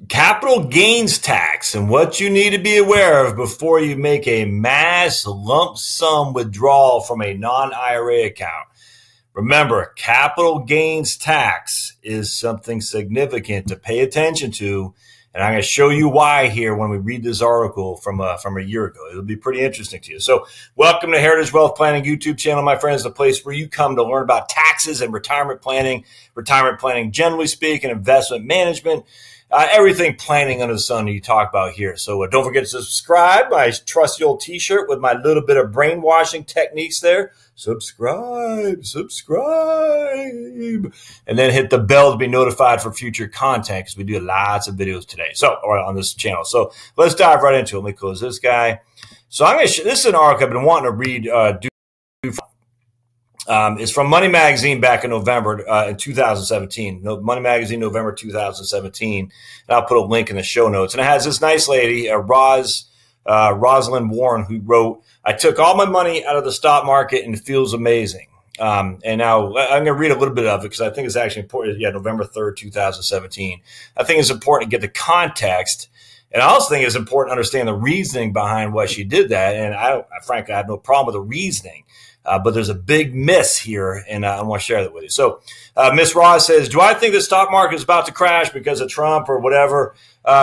capital gains tax and what you need to be aware of before you make a mass lump sum withdrawal from a non-IRA account. Remember, capital gains tax is something significant to pay attention to, and I'm going to show you why here when we read this article from a year ago. It'll be pretty interesting to you. So welcome to Heritage Wealth Planning YouTube channel, my friends, the place where you come to learn about taxes and retirement planning generally speaking, investment management, everything planning under the sun that you talk about here. So don't forget to subscribe. My trusty old t-shirt with my little bit of brainwashing techniques there. Subscribe, and then hit the bell to be notified for future content because we do lots of videos today. Or on this channel. So let's dive right into it. Let me close this guy. So this is an article I've been wanting to read. It's from Money Magazine back in November in 2017. Money Magazine, November 2017. And I'll put a link in the show notes. And it has this nice lady, Roz Warren, who wrote, "I took all my money out of the stock market and it feels amazing." And now I'm going to read a little bit of it because I think it's actually important. Yeah, November 3rd, 2017. I think it's important to get the context. And I also think it's important to understand the reasoning behind why she did that. And frankly, I have no problem with the reasoning. But there's a big miss here, and I want to share that with you. So Miss Ross says, "Do I think the stock market is about to crash because of Trump or whatever?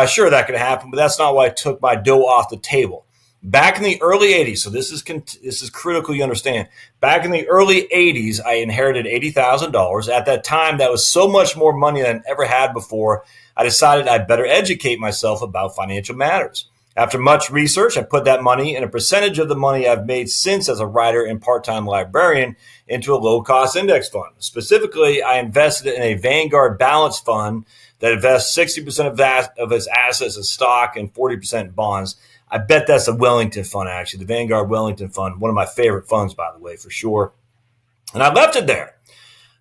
Sure, that could happen, but that's not why I took my dough off the table. Back in the early 80s, so this is critical you understand. Back in the early 80s, I inherited $80,000. At that time, that was so much more money than I ever had before. I decided I'd better educate myself about financial matters. After much research, I put that money and a percentage of the money I've made since as a writer and part-time librarian into a low-cost index fund. Specifically, I invested in a Vanguard balanced fund that invests 60% of its assets in stock and 40% in bonds. I bet that's the Wellington fund, actually, the Vanguard Wellington fund, one of my favorite funds, by the way, for sure. And I left it there.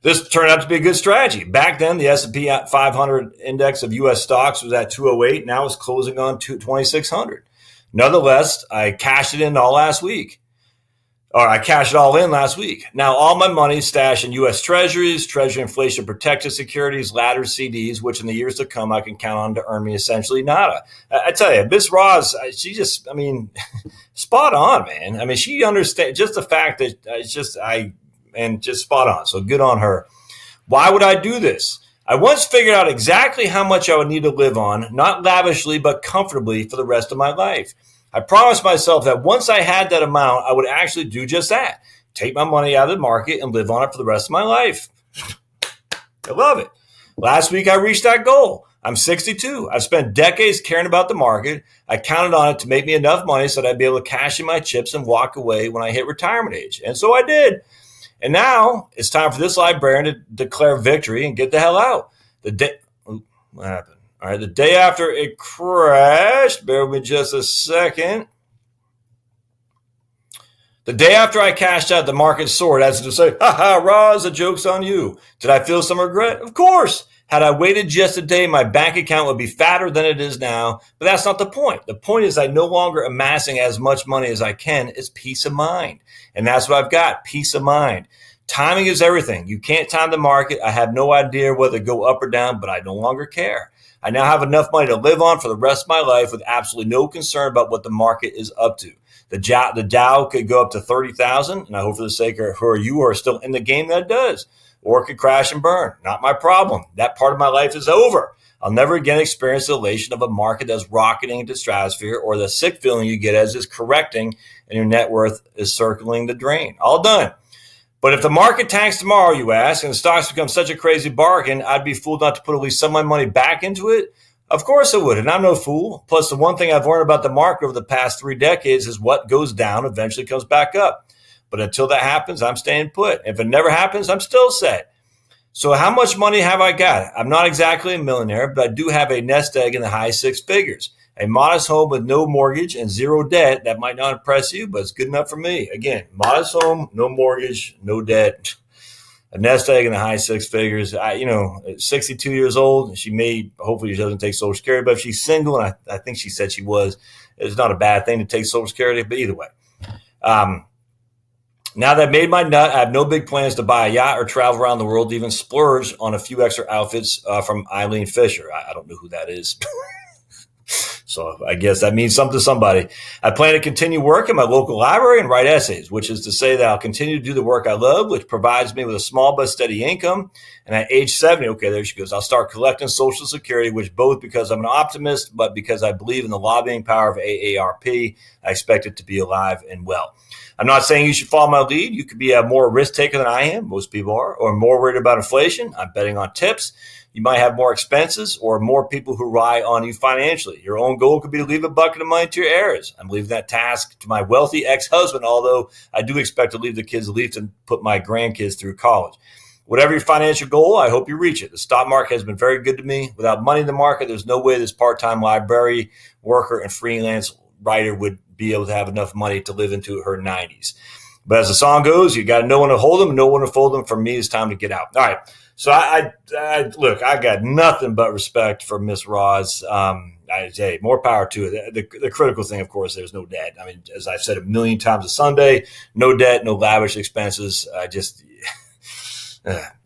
This turned out to be a good strategy. Back then, the S&P 500 index of U.S. stocks was at 208. Now it's closing on 2,600. Nonetheless, I cashed it in all last week. Or I cashed it all in last week. Now all my money is stashed in U.S. Treasuries, Treasury inflation protected securities, laddered CDs, which in the years to come I can count on to earn me essentially nada." I tell you, Miss Roz, she just, spot on, man. I mean, she understands just the fact that just spot on. So good on her. Why would I do this? I once figured out exactly how much I would need to live on, not lavishly, but comfortably for the rest of my life. I promised myself that once I had that amount, I would actually do just that. Take my money out of the market and live on it for the rest of my life. I love it. Last week, I reached that goal. I'm 62. I've spent decades caring about the market. I counted on it to make me enough money so that I'd be able to cash in my chips and walk away when I hit retirement age. And so I did. And now it's time for this librarian to declare victory and get the hell out. What happened? All right, the day after it crashed, bear with me just a second. The day after I cashed out, the market soared, as to say, "Ha ha, Roz, the joke's on you." Did I feel some regret? Of course. Had I waited just a day, my bank account would be fatter than it is now. But that's not the point. The point is I'm no longer amassing as much money as I can. It's peace of mind. And that's what I've got, peace of mind. Timing is everything. You can't time the market. I have no idea whether to go up or down, but I no longer care. I now have enough money to live on for the rest of my life with absolutely no concern about what the market is up to. The Dow could go up to 30,000, and I hope for the sake of who you are still in the game that it does. Or it could crash and burn. Not my problem. That part of my life is over. I'll never again experience the elation of a market that's rocketing into stratosphere or the sick feeling you get as it's correcting and your net worth is circling the drain. All done. But if the market tanks tomorrow, you ask, and the stocks become such a crazy bargain, I'd be fooled not to put at least some of my money back into it. Of course I would, and I'm no fool. Plus, the one thing I've learned about the market over the past 3 decades is what goes down eventually comes back up. But until that happens, I'm staying put. If it never happens, I'm still set. So how much money have I got? I'm not exactly a millionaire, but I do have a nest egg in the high 6 figures. A modest home with no mortgage and 0 debt. That might not impress you, but it's good enough for me. Again, modest home, no mortgage, no debt. A nest egg in the high 6 figures. At 62 years old, hopefully she doesn't take Social Security, but if she's single, and I think she said she was, it's not a bad thing to take Social Security, but either way. Now that I've made my nut, I have no big plans to buy a yacht or travel around the world to even splurge on a few extra outfits from Eileen Fisher. I don't know who that is. So I guess that means something to somebody. I plan to continue work in my local library and write essays, which is to say that I'll continue to do the work I love, which provides me with a small but steady income. And at age 70, okay, there she goes, I'll start collecting Social Security, which both because I'm an optimist, but because I believe in the lobbying power of AARP, I expect it to be alive and well. I'm not saying you should follow my lead. You could be a more risk taker than I am. Most people are, or more worried about inflation. I'm betting on tips. You might have more expenses or more people who rely on you financially. Your own goal could be to leave a bucket of money to your heirs. I'm leaving that task to my wealthy ex-husband, although I do expect to leave the kids at least and put my grandkids through college. Whatever your financial goal, I hope you reach it. The stock market has been very good to me. Without money in the market, there's no way this part-time library worker and freelance writer would be able to have enough money to live into her 90s. But as the song goes, you got to know when to hold them and know when to fold them. For me, it's time to get out. All right. So I look, I got nothing but respect for Miss Roz. I say more power to it. The critical thing, of course, there's no debt. I mean, as I've said a million times a Sunday, no debt, no lavish expenses. All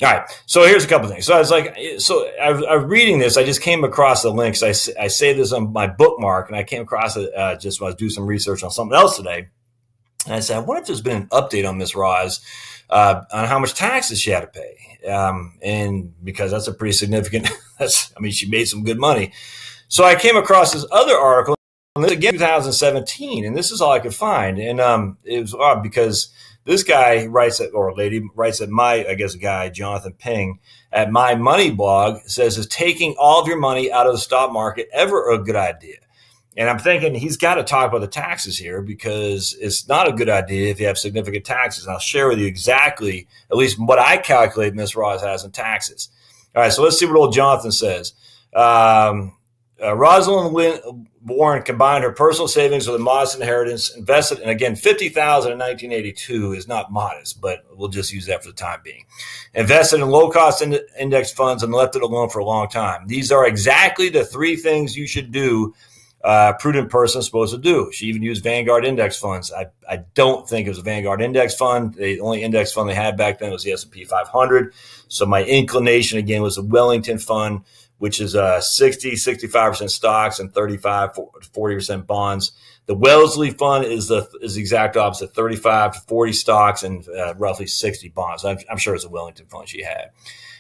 right. So here's a couple things. So I was like, I was reading this. I just came across the links. I saved this on my bookmark, and I came across it just when I was doing some research on something else today. And I said, I wonder if there's been an update on Miss Roz on how much taxes she had to pay. And because that's a pretty significant, she made some good money. So I came across this other article, and this again, 2017, and this is all I could find. And it was odd because this guy writes at, or lady writes at guy, Jonathan Ping, at My Money blog, says, is taking all of your money out of the stock market ever a good idea? And I'm thinking he's got to talk about the taxes here because it's not a good idea if you have significant taxes. And I'll share with you exactly, at least what I calculate Ms. Roz has in taxes. All right, so let's see what old Jonathan says. Rosalind Warren combined her personal savings with a modest inheritance, invested in, again, $50,000 in 1982 is not modest, but we'll just use that for the time being. Invested in low-cost index funds and left it alone for a long time. These are exactly the three things you should do. Prudent person is supposed to do. She even used Vanguard index funds. I don't think it was a Vanguard index fund. The only index fund they had back then was the S&P 500. So my inclination, again, was the Wellington fund, which is 65% stocks and 35 to 40% bonds. The Wellesley fund is the exact opposite, 35 to 40 stocks and roughly 60 bonds. I'm sure it's a Wellington fund she had.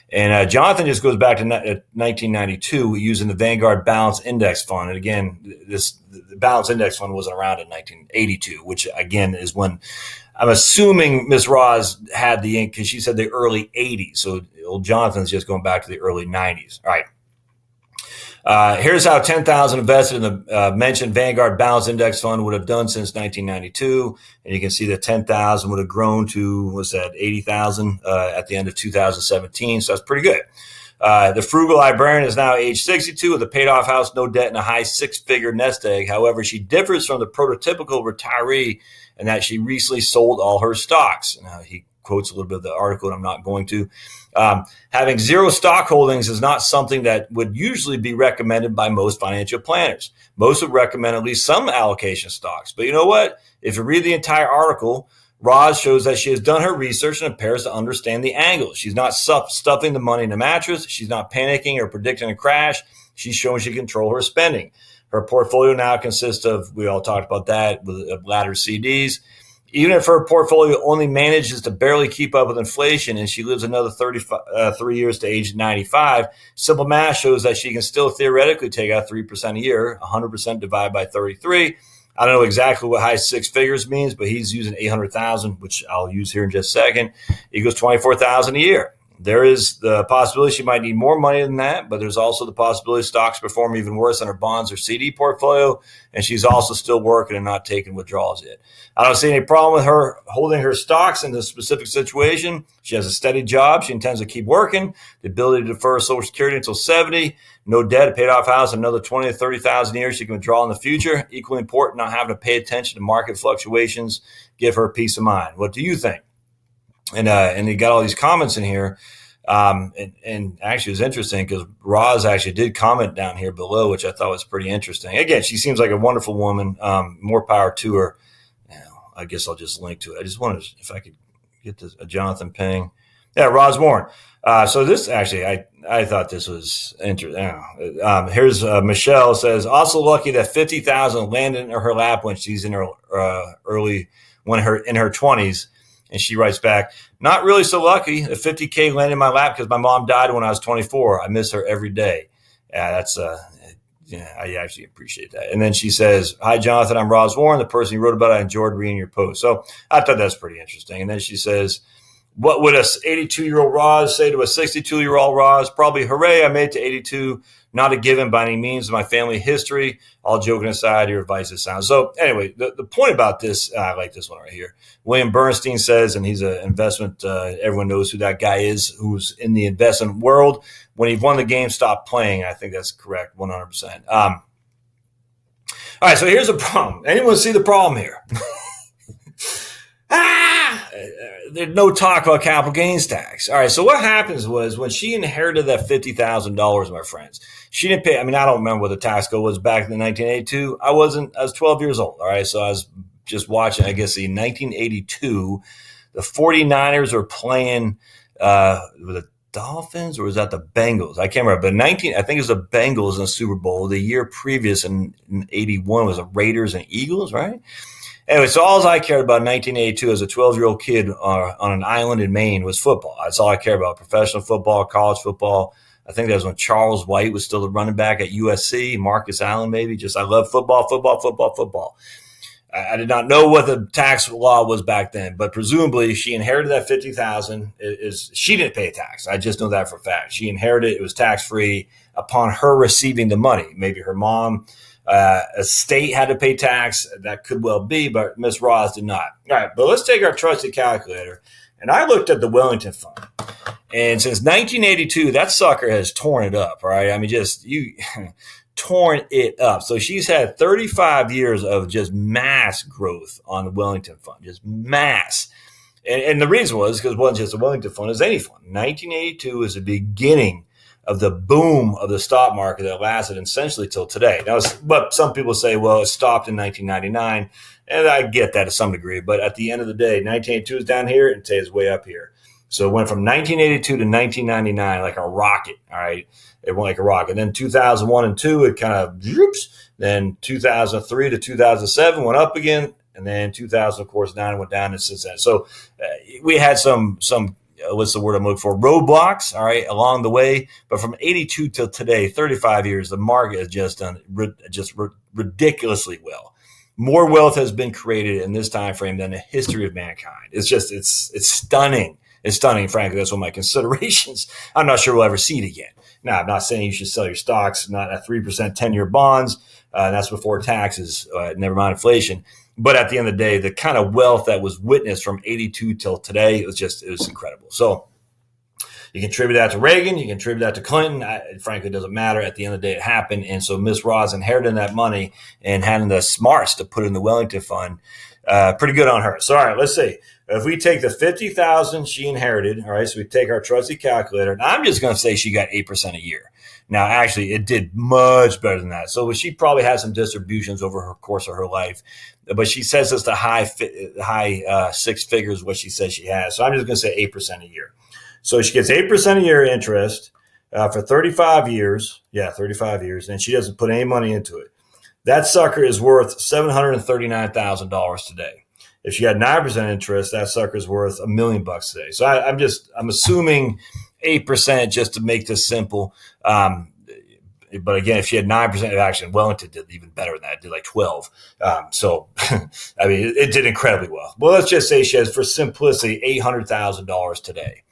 And Jonathan just goes back to 1992 using the Vanguard Balanced Index Fund. And again, the Balanced Index Fund wasn't around in 1982, which again is when I'm assuming Ms. Roz had the ink because she said the early 80s. So old Jonathan's just going back to the early 90s. All right. Here's how 10,000 invested in the mentioned Vanguard Balanced Index Fund would have done since 1992. And you can see that 10,000 would have grown to, what's that, 80,000 at the end of 2017. So that's pretty good. The frugal librarian is now age 62 with a paid-off house, no debt, and a high six-figure nest egg. However, she differs from the prototypical retiree in that she recently sold all her stocks. Now, he quotes a little bit of the article, and I'm not going to. Having zero stock holdings is not something that would usually be recommended by most financial planners. Most would recommend at least some allocation of stocks. But you know what? If you read the entire article, Roz shows that she has done her research and appears to understand the angles. She's not stuffing the money in the mattress. She's not panicking or predicting a crash. She's showing she can control her spending. Her portfolio now consists of, we all talked about that, with laddered CDs. Even if her portfolio only manages to barely keep up with inflation and she lives another 3 years to age 95, simple math shows that she can still theoretically take out 3% a year, 100% divided by 33. I don't know exactly what high six figures means, but he's using 800,000, which I'll use here in just a second, equals 24,000 a year. There is the possibility she might need more money than that, but there's also the possibility stocks perform even worse than her bonds or CD portfolio, and she's also still working and not taking withdrawals yet. I don't see any problem with her holding her stocks in this specific situation. She has a steady job. She intends to keep working, the ability to defer Social Security until 70, no debt, a paid-off house, another 20 to 30,000 a year she can withdraw in the future. Equally important, not having to pay attention to market fluctuations. Give her peace of mind. What do you think? And he got all these comments in here. And actually it was interesting because Roz actually did comment down here below, which I thought was pretty interesting. Again, she seems like a wonderful woman. More power to her. I guess I'll just link to it. I just wanted to, if I could get this, Jonathan Ping. Yeah, Roz Warren. So this actually, I thought this was interesting. Here's Michelle says, also lucky that 50,000 landed in her lap when she's in her in her 20s. And she writes back, not really so lucky. The 50K landed in my lap because my mom died when I was 24. I miss her every day. Yeah, that's yeah, I actually appreciate that. And then she says, hi, Jonathan, I'm Roz Warren, the person you wrote about. I enjoyed reading your post. So I thought that's pretty interesting. And then she says, what would a 82-year-old Roz say to a 62-year-old Roz? Probably, hooray, I made it to 82. Not a given by any means of my family history. All joking aside, your advice is sound. So anyway, the point about this, I like this one right here. William Bernstein says, and he's an investment, everyone knows who that guy is, who's in the investment world. When he won the game, stop playing. I think that's correct, 100%. All right, so here's the problem. Anyone see the problem here? There's no talk about capital gains tax. All right, so what happens was when she inherited that $50,000, my friends, she didn't pay. I mean, I don't remember what the tax code was back in 1982. I was 12 years old. All right, so I was just watching, I guess, in 1982, the 49ers were playing with the Dolphins, or was that the Bengals? I can't remember. But I think it was the Bengals in the Super Bowl. The year previous in 81 was the Raiders and Eagles, right? Anyway, so all I cared about in 1982 as a 12-year-old kid on an island in Maine was football. That's all I cared about, professional football, college football. I think that was when Charles White was still the running back at USC, Marcus Allen maybe. Just I love football. I did not know what the tax law was back then, but presumably she inherited that $50,000. She didn't pay tax. I just know that for a fact. She inherited it. It was tax-free upon her receiving the money. Maybe her mom – a state had to pay tax. That could well be, but Miss Roz did not. All right, but let's take our trusty calculator. And I looked at the Wellington Fund. And since 1982, that sucker has torn it up, all right? I mean, torn it up. So she's had 35 years of just mass growth on the Wellington Fund, just mass. And the reason was because it wasn't just the Wellington Fund, it was any fund. 1982 is the beginning of the boom of the stock market that lasted essentially till today. Now, but some people say, well, it stopped in 1999, and I get that to some degree. But at the end of the day, 1982 is down here, and today is way up here. So it went from 1982 to 1999 like a rocket, all right? It went like a rocket. Then 2001 and 2, it kind of whoops. Then 2003 to 2007 went up again, and then 2000, of course, 9 went down, and since then. So we had some what's the word I'm looking for? Roadblocks, all right, along the way. But from 82 till today, 35 years, the market has just done ridiculously well. More wealth has been created in this time frame than the history of mankind. It's stunning. It's stunning, frankly. That's one of my considerations. I'm not sure we'll ever see it again. Now, I'm not saying you should sell your stocks, not at 3% 10-year bonds. That's before taxes, never mind inflation. But at the end of the day, the kind of wealth that was witnessed from 82 till today, it was incredible. So you can attribute that to Reagan. You can attribute that to Clinton. It frankly doesn't matter. At the end of the day, it happened. And so Miss Roz inheriting that money and having the smarts to put it in the Wellington Fund, pretty good on her. So, all right, let's see. If we take the $50,000 she inherited, all right, so we take our trusty calculator, and I'm just going to say she got 8% a year. Now, actually, it did much better than that. So she probably had some distributions over her course of her life, but she says it's the high six figures what she says she has. So I'm just going to say 8% a year. So she gets 8% a year interest for 35 years. Yeah, 35 years, and she doesn't put any money into it. That sucker is worth $739,000 today. If she had 9% interest, that sucker is worth $1 million today. So I'm assuming 8% just to make this simple. But again, if she had 9% action, Wellington did even better than that. It did like 12. So, I mean, it did incredibly well. Well, let's just say she has, for simplicity, $800,000 today.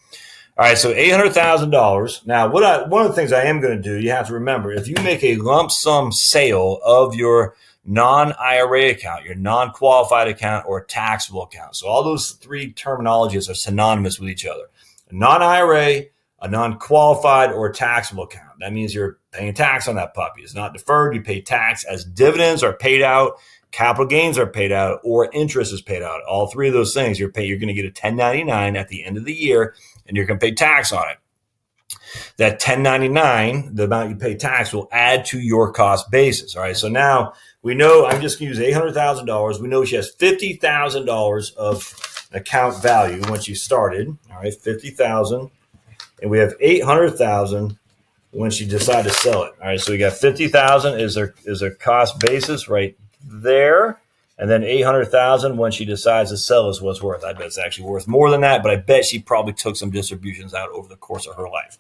All right, so $800,000. Now, one of the things I am going to do, you have to remember, if you make a lump sum sale of your non-IRA account, your non-qualified account, or taxable account. So all those three terminologies are synonymous with each other. A non-IRA, a non-qualified, or a taxable account. That means you're paying tax on that puppy. It's not deferred. You pay tax as dividends are paid out, capital gains are paid out, or interest is paid out. All three of those things, you're going to get a 1099 at the end of the year, and you're going to pay tax on it. that 1099, the amount you pay tax, will add to your cost basis. All right. So now we know, I'm just going to use $800,000. We know she has $50,000 of account value when she started. All right. 50,000. And we have 800,000 when she decided to sell it. All right. So we got 50,000 is her cost basis right there. And then 800,000 when she decides to sell is what's worth. I bet it's actually worth more than that, but I bet she probably took some distributions out over the course of her life.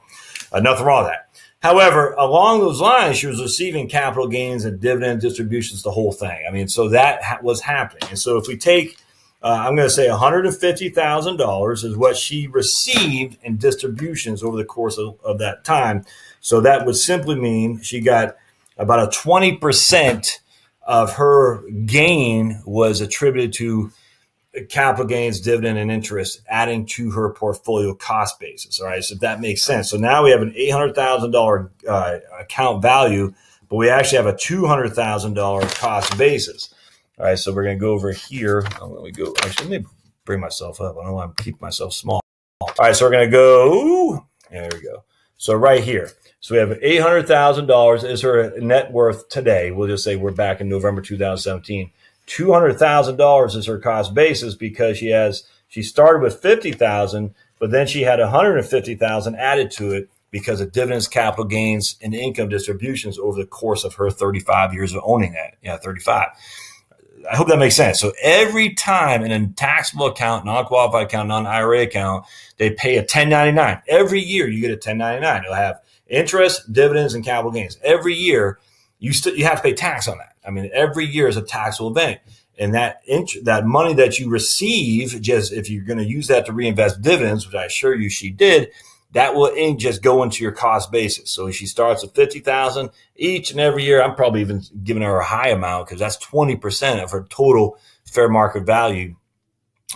Nothing wrong with that. However, along those lines, she was receiving capital gains and dividend distributions, the whole thing. I mean, so that was happening. And so if we take, I'm going to say $150,000 is what she received in distributions over the course of that time. So that would simply mean she got about a 20% of her gain was attributed to capital gains, dividend, and interest, adding to her portfolio cost basis. All right, so that makes sense. So now we have an $800,000 account value, but we actually have a $200,000 cost basis. All right, so we're going to go over here. Let me go. Actually, let me bring myself up. I don't want to keep myself small. All right, so we're going to go. There we go. So right here. So we have $800,000 is her net worth today. We'll just say we're back in November 2017. $200,000 is her cost basis because she started with 50,000, but then she had 150,000 added to it because of dividends, capital gains, and income distributions over the course of her 35 years of owning that. Yeah, 35. I hope that makes sense. So every time in a taxable account, non-qualified account, non-IRA account, they pay a 1099. Every year you get a 1099. It'll have interest, dividends, and capital gains. Every year you have to pay tax on that. I mean, every year is a taxable event. And that money that you receive, just if you're going to use that to reinvest dividends, which I assure you she did, that will just go into your cost basis. So she starts with 50,000 each and every year. I'm probably even giving her a high amount because that's 20% of her total fair market value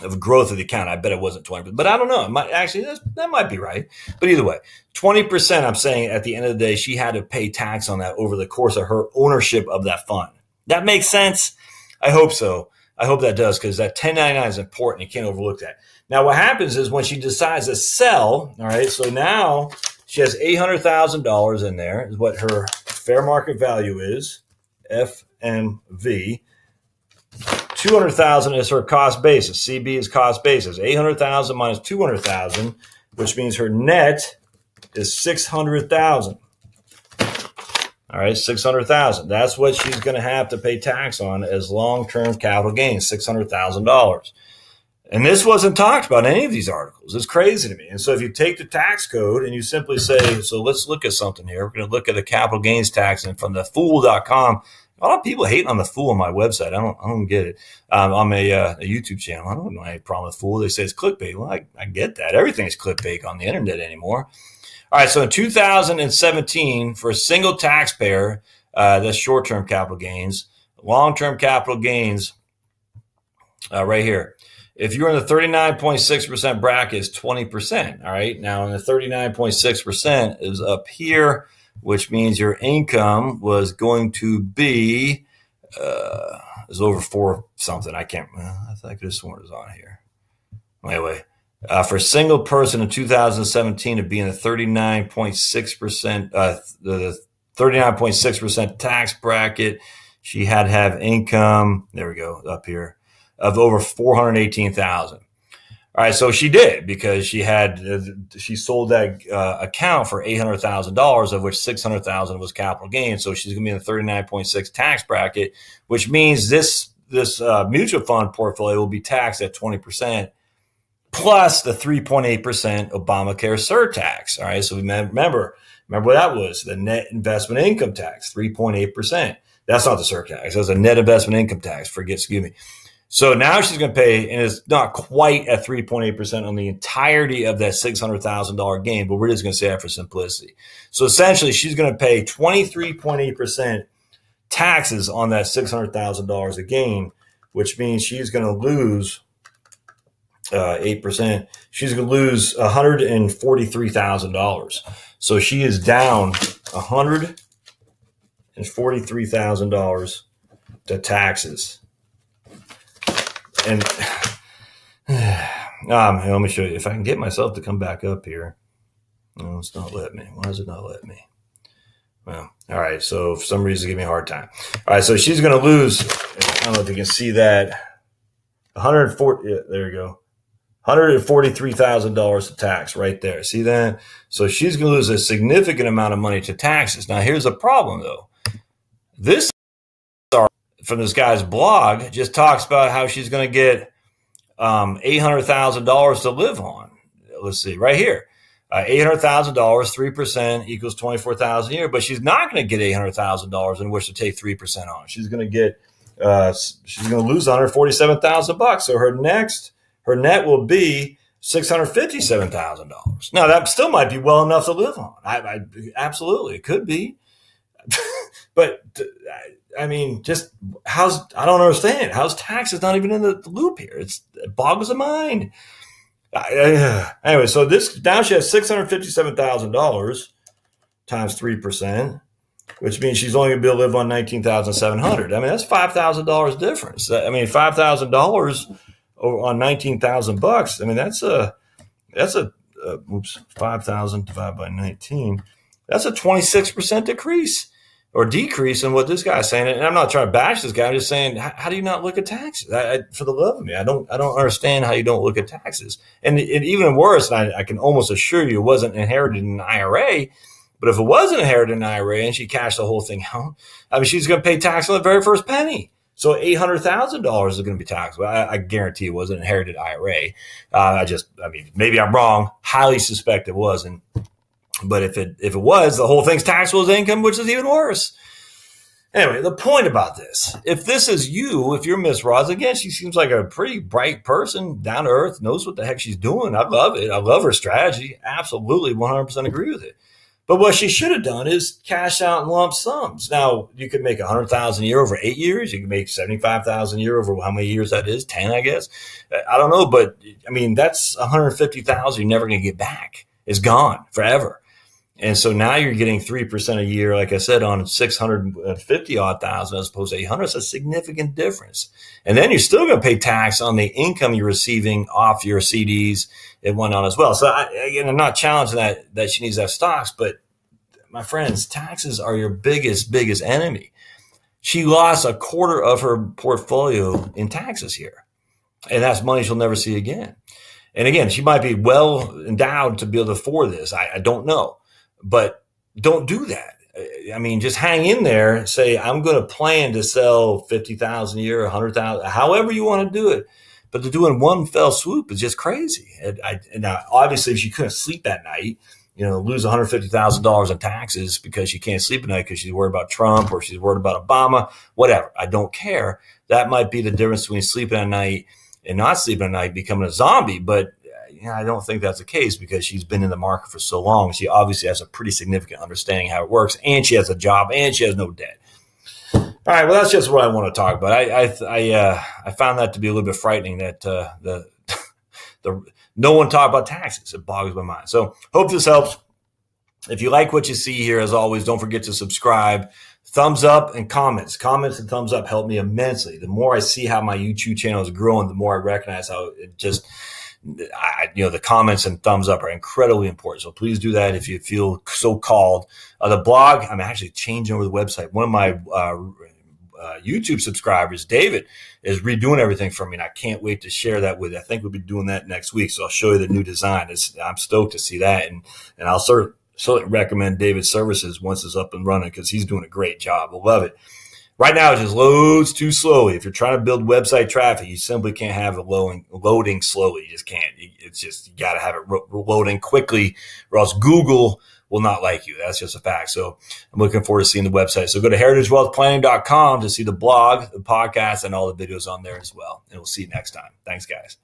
of growth of the account. I bet it wasn't 20%, but I don't know. It might actually, that might be right. But either way, 20%, I'm saying at the end of the day, she had to pay tax on that over the course of her ownership of that fund. That makes sense? I hope so. I hope that does, because that 1099 is important. You can't overlook that. Now, what happens is when she decides to sell, all right, so now she has $800,000 in there is what her fair market value is, FMV. 200,000 is her cost basis. CB is cost basis. 800,000 minus 200,000, which means her net is 600,000. All right, 600,000. That's what she's going to have to pay tax on as long-term capital gains, $600,000. And this wasn't talked about in any of these articles. It's crazy to me. And so if you take the tax code and you simply say, so let's look at something here. We're going to look at the capital gains tax, and from thefool.com. A lot of people hate on the Fool on my website. I don't get it. On my YouTube channel, I don't know any problem with Fool. They say it's clickbait. Well, I get that. Everything is clickbait on the internet anymore. All right, so in 2017, for a single taxpayer, that's short-term capital gains. Long-term capital gains, right here. If you're in the 39.6% bracket, it's 20%. All right, now in the 39.6% is up here, which means your income was going to be is over 4 something. I can't. I thought I could have sworn it was on here. Anyway, for a single person in 2017 to be in the 39.6%, the 39.6% tax bracket, she had to have income. There we go, up here, of over $418,000. All right, so she did, because she sold that account for $800,000, of which $600,000 was capital gain. So she's going to be in the 39.6 tax bracket, which means this mutual fund portfolio will be taxed at 20% plus the 3.8% Obamacare surtax. All right, so remember what that was, the net investment income tax, 3.8%. That's not the surtax. That's a net investment income tax. Excuse me. So now she's going to pay, and it's not quite at 3.8% on the entirety of that $600,000 gain, but we're just going to say that for simplicity. So essentially, she's going to pay 23.8% taxes on that $600,000 of gain, which means she's going to lose 8%. She's going to lose $143,000. So she is down $143,000 to taxes. And let me show you if I can get myself to come back up here. No, it's not letting me. Why does it not let me? Well, all right. So for some reason, give me a hard time. All right. So she's going to lose. I don't know if you can see that. 140. Yeah, there you go. $143,000 to tax right there. See that? So she's going to lose a significant amount of money to taxes. Now, here's the problem, though. This from this guy's blog just talks about how she's going to get $800,000 to live on. Let's see, right here. $800,000, 3% equals $24,000 a year, but she's not going to get $800,000 in which to take 3% on. She's going to get, she's going to lose $147,000. So her net will be $657,000. Now that still might be well enough to live on. I absolutely, it could be, but I mean, just I don't understand. How's taxes not even in the loop here? It boggles the mind. Anyway, so now she has $657,000 times 3%, which means she's only going to be able to live on $19,700. I mean, that's $5,000 difference. I mean, $5,000 on $19,000. I mean, that's a 5,000 divided by 19. That's a 26% decrease or decrease in what this guy's saying. And I'm not trying to bash this guy. I'm just saying, how do you not look at taxes? For the love of me, I don't understand how you don't look at taxes. And even worse, and I can almost assure you it wasn't inherited in an IRA. But if it wasn't inherited in an IRA and she cashed the whole thing out, I mean, she's going to pay tax on the very first penny. So $800,000 is going to be taxable. I guarantee it wasn't an inherited IRA. I mean, maybe I'm wrong. Highly suspect it wasn't. But if it was, the whole thing's taxable as income, which is even worse. Anyway, the point about this, if this is you, if you're Miss Roz, again, she seems like a pretty bright person, down to earth, knows what the heck she's doing. I love it. I love her strategy. Absolutely 100% agree with it. But what she should have done is cash out in lump sums. Now, you could make $100,000 a year over 8 years. You could make $75,000 a year over how many years that is, 10, I guess. I don't know, but I mean, that's $150,000 you're never going to get back. It's gone forever. And so now you're getting 3% a year, like I said, on 650 odd thousand as opposed to 800. It's a significant difference. And then you're still going to pay tax on the income you're receiving off your CDs and whatnot as well. So I'm not challenging that she needs to have stocks, but my friends, taxes are your biggest enemy. She lost a quarter of her portfolio in taxes here, and that's money she'll never see again. And again, she might be well endowed to be able to afford this. I don't know. But don't do that. I mean, just hang in there. Say, I'm going to plan to sell 50,000 a year, 100,000, however you want to do it. But to do it in one fell swoop is just crazy. And now, obviously, if she couldn't sleep at night, lose $150,000 in taxes because she can't sleep at night because she's worried about Trump or she's worried about Obama, whatever. I don't care. That might be the difference between sleeping at night and not sleeping at night, becoming a zombie. But I don't think that's the case because she's been in the market for so long. She obviously has a pretty significant understanding how it works, and she has a job, and she has no debt. All right, well, that's just what I want to talk about. I found that to be a little bit frightening that no one talked about taxes. It boggles my mind. So hope this helps. If you like what you see here, as always, don't forget to subscribe. Thumbs up and comments. Comments and thumbs up help me immensely. The more I see how my YouTube channel is growing, the more I recognize how it just – the comments and thumbs up are incredibly important. So please do that if you feel so called. The blog, I'm actually changing over the website. One of my YouTube subscribers, David, is redoing everything for me, and I can't wait to share that with you. I think we'll be doing that next week, so I'll show you the new design. I'm stoked to see that, and I'll certainly recommend David's services once it's up and running because he's doing a great job. I love it. Right now, it just loads too slowly. If you're trying to build website traffic, you simply can't have it loading slowly. You just can't. It's just you got to have it loading quickly, or else Google will not like you. That's just a fact. So I'm looking forward to seeing the website. So go to heritagewealthplanning.com to see the blog, the podcast, and all the videos on there as well. And we'll see you next time. Thanks, guys.